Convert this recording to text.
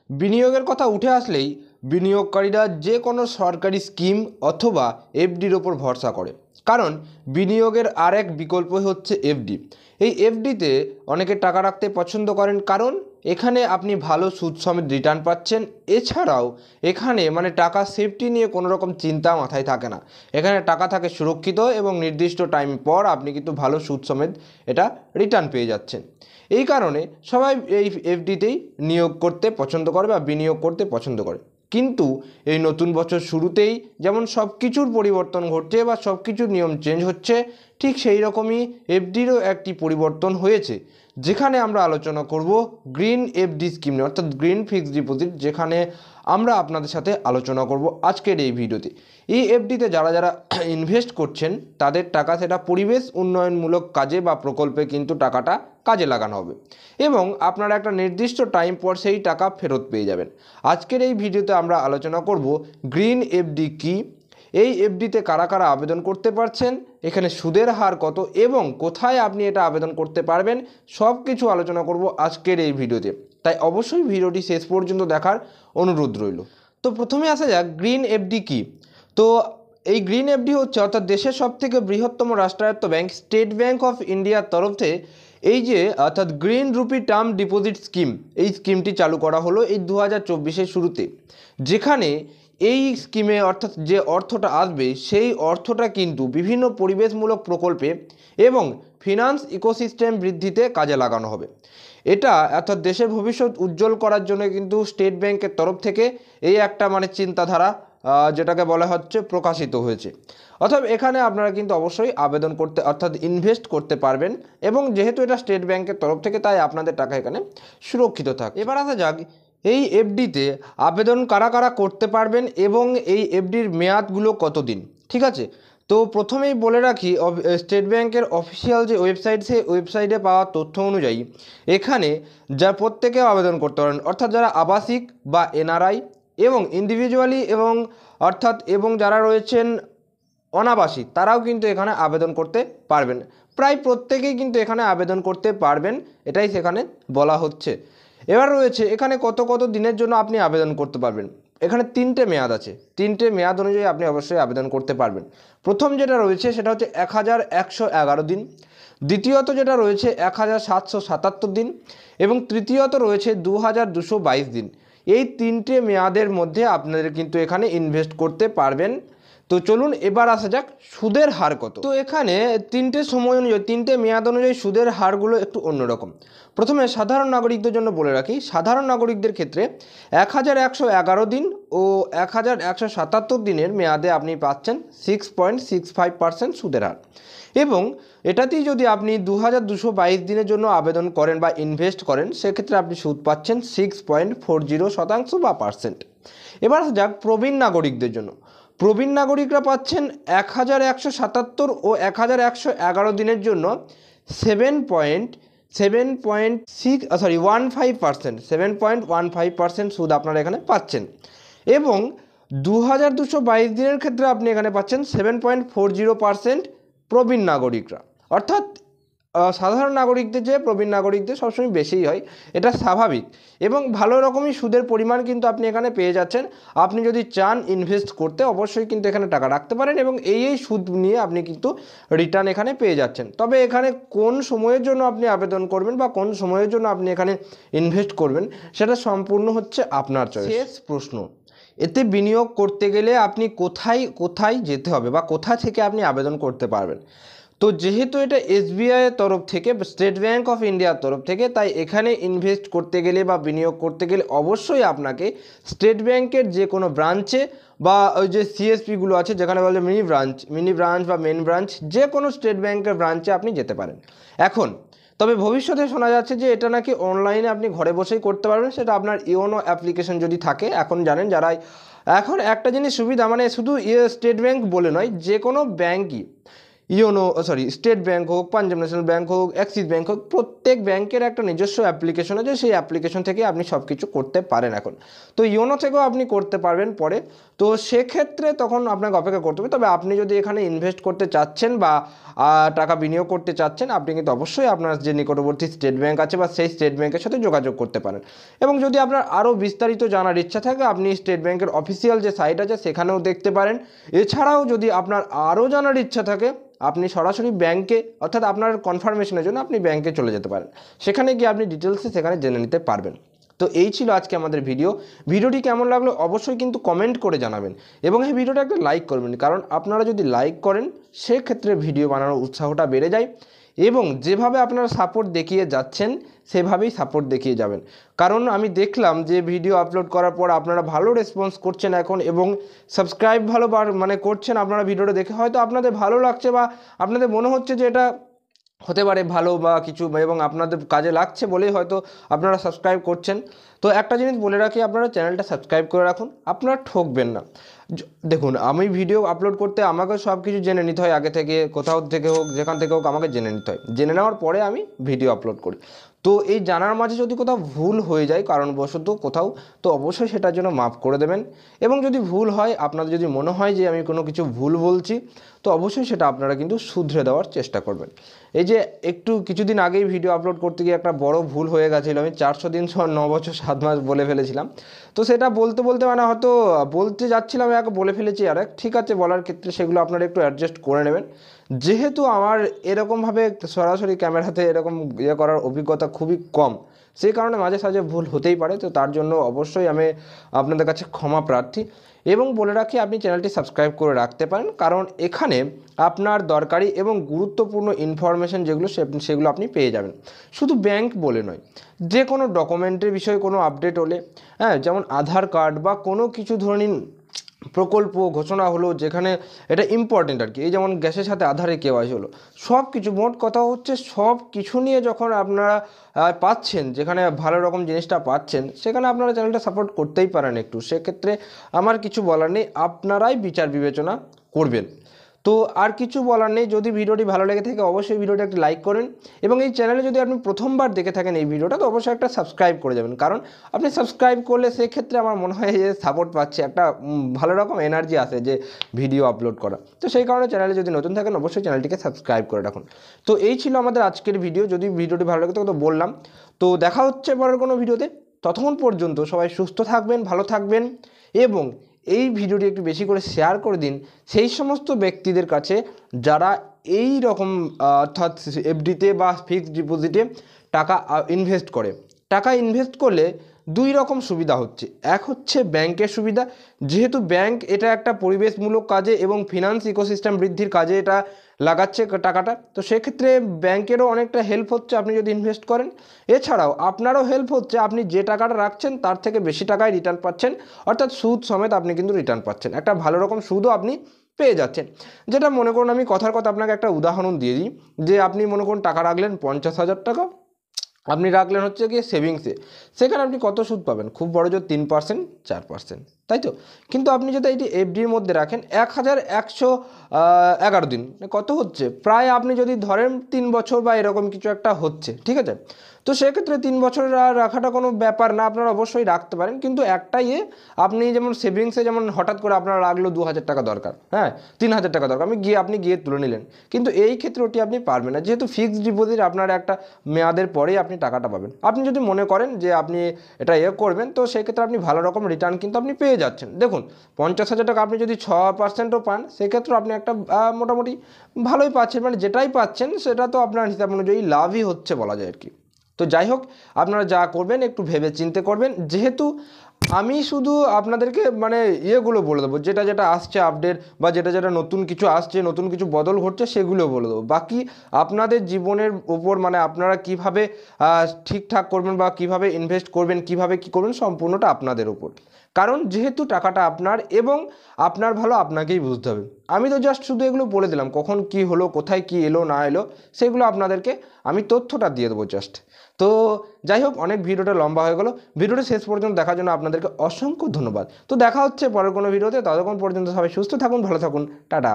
বিনিয়োগের কথা উঠে আসলেই বিনিয়োগকারীরা যে কোনো সরকারি স্কিম অথবা এফডির ওপর ভরসা করে, কারণ বিনিয়োগের আরেক বিকল্প হচ্ছে এফডি। এই এফডিতে অনেকে টাকা রাখতে পছন্দ করেন, কারণ এখানে আপনি ভালো সুদ সমেত রিটার্ন পাচ্ছেন। এছাড়াও এখানে টাকা সেফটি নিয়ে কোনো রকম চিন্তা মাথায় থাকে না। এখানে টাকা থাকে সুরক্ষিত এবং নির্দিষ্ট টাইম পর আপনি কিন্তু ভালো সুদ সমেত এটা রিটার্ন পেয়ে যাচ্ছেন। এই কারণে সবাই এই এফডিতেই নিয়োগ করতে পছন্দ করে বা বিনিয়োগ করতে পছন্দ করে। কিন্তু এই নতুন বছর শুরুতেই যেমন সব কিছুর পরিবর্তন ঘটছে বা সব কিছুর নিয়ম চেঞ্জ হচ্ছে, ঠিক সেই রকমই এফডিরও একটি পরিবর্তন হয়েছে, যেখানে আমরা আলোচনা করব গ্রিন এফডি স্কিম নিয়ে, অর্থাৎ গ্রিন ফিক্সড ডিপোজিট, যেখানে আমরা আপনাদের সাথে আলোচনা করব আজকের এই ভিডিওতে। এই এফডিতে যারা যারা ইনভেস্ট করছেন তাদের টাকা সেটা পরিবেশ উন্নয়নমূলক কাজে বা প্রকল্পে কিন্তু টাকাটা কাজে লাগানো হবে এবং আপনারা একটা নির্দিষ্ট টাইম পর সেই টাকা ফেরত পেয়ে যাবেন। আজকের এই ভিডিওতে আমরা আলোচনা করব গ্রিন এফডি কী, এই এফডিতে কারা কারা আবেদন করতে পারছেন, এখানে সুদের হার কত এবং কোথায় আপনি এটা আবেদন করতে পারবেন, সব কিছু আলোচনা করব আজকের এই ভিডিওতে। তাই অবশ্যই ভিডিওটি শেষ পর্যন্ত দেখার অনুরোধ রইল। তো প্রথমে আসা যাক গ্রিন এফডি কী। তো এই গ্রিন এফডি হচ্ছে অর্থাৎ দেশের সবথেকে বৃহত্তম রাষ্ট্রায়ত্ত ব্যাংক স্টেট ব্যাংক অফ ইন্ডিয়ার তরফ থেকে এই যে অর্থাৎ green rupee term deposit scheme, এই স্কিমটি চালু করা হলো এই 2024-এর শুরুতে, যেখানে এই স্কিমে অর্থাৎ যে অর্থটা আসবে সেই অর্থটা কিন্তু বিভিন্ন পরিবেশমূলক প্রকল্পে এবং ফিনান্স ইকোসিস্টেম বৃদ্ধিতে কাজে লাগানো হবে। এটা অর্থাৎ দেশের ভবিষ্যৎ উজ্জ্বল করার জন্য কিন্তু স্টেট ব্যাংকের তরফ থেকে এই একটা চিন্তাধারা যেটাকে বলা হচ্ছে প্রকাশিত হয়েছে। অর্থাৎ এখানে আপনারা কিন্তু অবশ্যই আবেদন করতে অর্থাৎ ইনভেস্ট করতে পারবেন এবং যেহেতু এটা স্টেট ব্যাংকের তরফ থেকে তাই আপনাদের টাকা এখানে সুরক্ষিত থাকে। এবার আসা যাক এই এফডিতে আবেদন কারা কারা করতে পারবেন এবং এই এফডির মেয়াদগুলো কতদিন। ঠিক আছে, তো প্রথমেই বলে রাখি স্টেট ব্যাংকের অফিসিয়াল যে ওয়েবসাইট, সেই ওয়েবসাইটে পাওয়া তথ্য অনুযায়ী এখানে যা প্রত্যেকে আবেদন করতে পারেন, অর্থাৎ যারা আবাসিক বা এনআরআই এবং ইন্ডিভিজুয়ালি এবং যারা রয়েছেন অনাবাসিক তারাও কিন্তু এখানে আবেদন করতে পারবেন। প্রায় প্রত্যেকেই কিন্তু এখানে আবেদন করতে পারবেন, এটাই সেখানে বলা হচ্ছে। এবার রয়েছে এখানে কত কত দিনের জন্য আপনি আবেদন করতে পারবেন। এখানে 3টে মেয়াদ আছে, 3টে মেয়াদ অনুযায়ী আপনি অবশ্যই আবেদন করতে পারবেন। প্রথম যেটা রয়েছে সেটা হচ্ছে 1111 দিন, দ্বিতীয়ত যেটা রয়েছে 1777 দিন এবং তৃতীয়ত রয়েছে 2222 দিন। এই 3টে মেয়াদের মধ্যে আপনাদের কিন্তু এখানে ইনভেস্ট করতে পারবেন। তো চলুন এবার আসা যাক সুদের হার কত। তো এখানে 3টে সময় অনুযায়ী 3টে মেয়াদ অনুযায়ী সুদের হারগুলো একটু অন্যরকম। প্রথমে সাধারণ নাগরিকদের জন্য বলে রাখি, সাধারণ নাগরিকদের ক্ষেত্রে 1111 দিন ও 1177 দিনের মেয়াদে আপনি পাচ্ছেন 6.65% সুদের হার এবং এটাতেই যদি আপনি 2222 দিনের জন্য আবেদন করেন বা ইনভেস্ট করেন সেক্ষেত্রে আপনি সুদ পাচ্ছেন 6.40% বা পার্সেন্ট। এবার যাক প্রবীণ নাগরিকদের জন্য, প্রবীণ নাগরিকরা পাচ্ছেন 1177 ও 1111 দিনের জন্য 7.15% সুদ আপনারা এখানে পাচ্ছেন এবং 2222 দিনের ক্ষেত্রে আপনি এখানে পাচ্ছেন 7.40% প্রবীণ নাগরিকরা। অর্থাৎ সাধারণ নাগরিকদের যে প্রবীণ নাগরিকদের সবসময় বেশিই হয়, এটা স্বাভাবিক এবং ভালো রকমই সুদের পরিমাণ কিন্তু আপনি এখানে পেয়ে যাচ্ছেন। আপনি যদি চান ইনভেস্ট করতে অবশ্যই কিন্তু এখানে টাকা রাখতে পারেন এবং এই সুদ নিয়ে আপনি কিন্তু রিটার্ন এখানে পেয়ে যাচ্ছেন। তবে এখানে কোন সময়ের জন্য আপনি আবেদন করবেন বা কোন সময়ের জন্য আপনি এখানে ইনভেস্ট করবেন সেটা সম্পূর্ণ হচ্ছে আপনার চয়েস। শেষ প্রশ্ন, এতে বিনিয়োগ করতে গেলে আপনি কোথায় যেতে হবে বা কোথা থেকে আপনি আবেদন করতে পারবেন। তো যেহেতু এটা এসবিআইয়ের তরফ থেকে স্টেট ব্যাংক অফ ইন্ডিয়ার তরফ থেকে, তাই এখানে ইনভেস্ট করতে গেলে বা বিনিয়োগ করতে গেলে অবশ্যই আপনাকে স্টেট ব্যাংকের যে কোনো ব্রাঞ্চে বা ওই যে সিএসপিগুলো আছে যেখানে বলে মিনি ব্রাঞ্চ বা মেন ব্রাঞ্চ, যে কোনো স্টেট ব্যাংকের ব্রাঞ্চে আপনি যেতে পারেন। এখন তবে ভবিষ্যতে শোনা যাচ্ছে যে এটা নাকি অনলাইনে আপনি ঘরে বসেই করতে পারবেন, সেটা আপনার ইওনো অ্যাপ্লিকেশন যদি থাকে। এখন জানেন যারা এখন একটা জিনিস সুবিধা শুধু স্টেট ব্যাংক বলে নয়, যে কোনো ব্যাংকই স্টেট ব্যাঙ্ক হোক, পাঞ্জাব ন্যাশনাল ব্যাঙ্ক হোক, অ্যাক্সিস ব্যাঙ্ক হোক, প্রত্যেক ব্যাংকের একটা নিজস্ব অ্যাপ্লিকেশন আছে। সেই অ্যাপ্লিকেশন থেকে আপনি সব কিছু করতে পারেন এখন। তো ইওনো থেকেও আপনি করতে পারবেন পরে। তো সেক্ষেত্রে তখন আপনাকে অপেক্ষা করতে হবে। তবে আপনি যদি এখানে ইনভেস্ট করতে চাচ্ছেন বা টাকা বিনিয়োগ করতে চাচ্ছেন, আপনি কিন্তু অবশ্যই আপনার যে নিকটবর্তী স্টেট ব্যাঙ্ক আছে বা সেই স্টেট ব্যাঙ্কের সাথে যোগাযোগ করতে পারেন। এবং যদি আপনার আরও বিস্তারিত জানার ইচ্ছা থাকে, আপনি স্টেট ব্যাঙ্কের অফিসিয়াল যে সাইট আছে সেখানেও দেখতে পারেন। এছাড়াও যদি আপনার আরও জানার ইচ্ছা থাকে, আপনি সরাসরি ব্যাংকে, অর্থাৎ আপনার কনফার্মেশনের জন্য আপনি ব্যাংকে চলে যেতে পারেন। সেখানে গিয়ে আপনি ডিটেলসে সেখানে জেনে নিতে পারবেন। তো এই ছিল আজকে আমাদের ভিডিওটি কেমন লাগলো অবশ্যই কিন্তু কমেন্ট করে জানাবেন এবং এই ভিডিওটা একটা লাইক করবেন, কারণ আপনারা যদি লাইক করেন সেক্ষেত্রে ভিডিও বানানোর উৎসাহটা বেড়ে যায়। এবং যেভাবে আপনারা সাপোর্ট দেখিয়ে যাচ্ছেন সেভাবেই সাপোর্ট দেখিয়ে যাবেন, কারণ আমি দেখলাম যে ভিডিও আপলোড করার পর আপনারা ভালো রেসপন্স করছেন এখন এবং সাবস্ক্রাইব ভালো করছেন। আপনারা ভিডিওটা দেখে হয়তো আপনাদের ভালো লাগছে বা আপনাদের মনে হচ্ছে যে এটা হতে পারে ভালো বা কিছু, এবং আপনাদের কাজে লাগছে বলেই হয়তো আপনারা সাবস্ক্রাইব করছেন। তো একটা জিনিস বলে রাখি, আপনারা চ্যানেলটা সাবস্ক্রাইব করে রাখুন, আপনারা ঠকবেন না। দেখুন, আমি ভিডিও আপলোড করতে আমাকে সব কিছু জেনে নিতে হয় আগে থেকে, কোথাও থেকে হোক যেখান থেকে হোক আমাকে জেনে নিতে হয়। জেনে নেওয়ার পরে আমি ভিডিও আপলোড করি। তো এই জানার মাঝে যদি কোথাও ভুল হয়ে যায় কারণবশত কোথাও, তো অবশ্যই সেটার জন্য মাফ করে দেবেন। এবং যদি ভুল হয়, আপনাদের যদি মনে হয় যে আমি কোনো কিছু ভুল বলছি, তো অবশ্যই সেটা আপনারা কিন্তু শুধরে দেওয়ার চেষ্টা করবেন। এই যে কিছুদিন আগেই ভিডিও আপলোড করতে গিয়ে একটা বড় ভুল হয়ে গেছিলো, আমি 400 দিন 9 বছর 7 মাস বলে ফেলেছিলাম। তো সেটা বলতে বলতে মানে হয়তো বলতে যাচ্ছিলাম এক, বলে ফেলেছি আরেক। ঠিক আছে, বলার ক্ষেত্রে সেগুলো আপনারা একটু অ্যাডজাস্ট করে নেবেন। যেহেতু আমার এরকমভাবে সরাসরি ক্যামেরাতে এরকম করার অভিজ্ঞতা খুবই কম, সেই কারণে মাঝে সাঝে ভুল হতেই পারে। তো তার জন্য অবশ্যই আমি আপনাদের কাছে ক্ষমা প্রার্থী। এবং বলে রাখি, আপনি চ্যানেলটি সাবস্ক্রাইব করে রাখতে পারেন, কারণ এখানে আপনার দরকারি এবং গুরুত্বপূর্ণ ইনফরমেশন যেগুলো সেগুলো আপনি পেয়ে যাবেন। শুধু ব্যাংক বলে নয়, যে কোনো ডকুমেন্টের বিষয়ে কোনো আপডেট হলে, যেমন আধার কার্ড বা কোনো কিছু ধরে নিন প্রকল্প ঘোষণা হলো যেখানে এটা ইম্পর্টেন্ট আর কি, এই যেমন গ্যাসের সাথে আধারে কেওয়াইসি হলো, সব কিছু, মোট কথা হচ্ছে সব কিছু নিয়ে যখন আপনারা পাচ্ছেন, যেখানে ভালো রকম জিনিসটা পাচ্ছেন, সেখানে আপনারা চ্যানেলটা সাপোর্ট করতেই পারেন একটু। সেক্ষেত্রে আমার কিছু বলার নেই, আপনারাই বিচার বিবেচনা করবেন। তো আর কিছু বলার নেই। যদি ভিডিওটি ভালো লেগে থাকে অবশ্যই ভিডিওটি একটা লাইক করেন এবং এই চ্যানেলে যদি আপনি প্রথমবার দেখে থাকেন এই ভিডিওটা, তো অবশ্যই একটা সাবস্ক্রাইব করে যাবেন, কারণ আপনি সাবস্ক্রাইব করলে সেক্ষেত্রে আমার মনে হয় যে সাপোর্ট পাচ্ছে, একটা ভালো রকম এনার্জি আসে যে ভিডিও আপলোড করা। তো সেই কারণে চ্যানেলে যদি নতুন থাকেন অবশ্যই চ্যানেলটিকে সাবস্ক্রাইব করে রাখুন। তো এই ছিল আমাদের আজকের ভিডিও। যদি ভিডিওটি ভালো লাগে তো বললাম, তো দেখা হচ্ছে পরের কোনো ভিডিওতে। ততক্ষণ পর্যন্ত সবাই সুস্থ থাকবেন, ভালো থাকবেন এবং এই ভিডিওটি একটু বেশি করে শেয়ার করে দিন সেই সমস্ত ব্যক্তিদের কাছে যারা এই রকম অর্থাৎ এফডিতে বা ফিক্সড ডিপোজিটে টাকা ইনভেস্ট করে। টাকা ইনভেস্ট করলে দুই রকম সুবিধা হচ্ছে। এক হচ্ছে ব্যাংকের সুবিধা, যেহেতু ব্যাংক এটা একটা পরিবেশমূলক কাজে এবং ফিনান্স ইকোসিস্টেম বৃদ্ধির কাজে এটা লাগাচ্ছে টাকাটা, তো সেক্ষেত্রে ব্যাংকেরও অনেকটা হেল্প হচ্ছে আপনি যদি ইনভেস্ট করেন। এছাড়াও আপনারও হেল্প হচ্ছে, আপনি যে টাকাটা রাখছেন তার থেকে বেশি টাকায় রিটার্ন পাচ্ছেন, অর্থাৎ সুদ সমেত আপনি কিন্তু রিটার্ন পাচ্ছেন, একটা ভালো রকম সুদও আপনি পেয়ে যাচ্ছেন। যেটা মনে করুন, আমি কথার কথা আপনাকে একটা উদাহরণ দিয়ে দিই, যে আপনি মনে করুন টাকা রাখলেন 50,000 টাকা, আপনি রাখলেন হচ্ছে গিয়ে সেভিংসে, সেখানে আপনি কত সুদ পাবেন? খুব বড় জোর 3%, 4%, তাই তো? কিন্তু আপনি যদি এটি এফডির মধ্যে রাখেন 1111 দিন, কত হচ্ছে? প্রায় আপনি যদি ধরেন 3 বছর বা এরকম কিছু একটা হচ্ছে, ঠিক আছে? তো সেক্ষেত্রে 3 বছর রাখাটা কোনো ব্যাপার না, আপনারা অবশ্যই রাখতে পারেন। কিন্তু একটাই আপনি যেমন সেভিংসে যেমন হঠাৎ করে আপনার লাগলো 2,000 টাকা দরকার, 3,000 টাকা দরকার, আপনি গিয়ে তুলে নিলেন, কিন্তু এই ক্ষেত্রে ওটি আপনি পারবেন না, যেহেতু ফিক্সড ডিপোজিট আপনার একটা মেয়াদের পরেই আপনি টাকাটা পাবেন। আপনি যদি মনে করেন যে আপনি এটা করবেন, তো সেক্ষেত্রে আপনি ভালো রকম রিটার্ন কিন্তু আপনি পেয়ে যাচ্ছেন। দেখুন, 50,000 টাকা আপনি যদি 6%ও পান, সেক্ষেত্রে আপনি একটা মোটামুটি ভালোই পাচ্ছেন, মানে যেটাই পাচ্ছেন সেটা তো আপনার হিসাব অনুযায়ী লাভই হচ্ছে বলা যায় আর কি। তো যাই হোক, আপনারা যা করবেন একটু ভেবে চিন্তে করবেন, যেহেতু আমি শুধু আপনাদেরকে মানে ইয়েগুলো বলে দেবো, যেটা যেটা আসছে আপডেট, বা যেটা যেটা নতুন কিছু আসছে, নতুন কিছু বদল ঘটছে, সেগুলো বলে দেবো। বাকি আপনাদের জীবনের উপর, মানে আপনারা কিভাবে ঠিকঠাক করবেন বা কিভাবে ইনভেস্ট করবেন, কিভাবে কি করবেন, সম্পূর্ণটা আপনাদের উপর। কারণ যেহেতু টাকাটা আপনার এবং আপনার ভালো আপনাকেই বুঝতে হবে। আমি তো জাস্ট শুধু এগুলো বলে দিলাম, কখন কি হলো, কোথায় কি এলো না এলো, সেগুলো আপনাদেরকে আমি তথ্যটা দিয়ে দেবো জাস্ট। তো যাই হোক, অনেক ভিডিওটা লম্বা হয়ে গেল। ভিডিওটা শেষ পর্যন্ত দেখার জন্য আপনাদেরকে অসংখ্য ধন্যবাদ। তো দেখা হচ্ছে পরের কোনো ভিডিওতে, ততক্ষণ পর্যন্ত সবাই সুস্থ থাকুন, ভালো থাকুন, টাটা।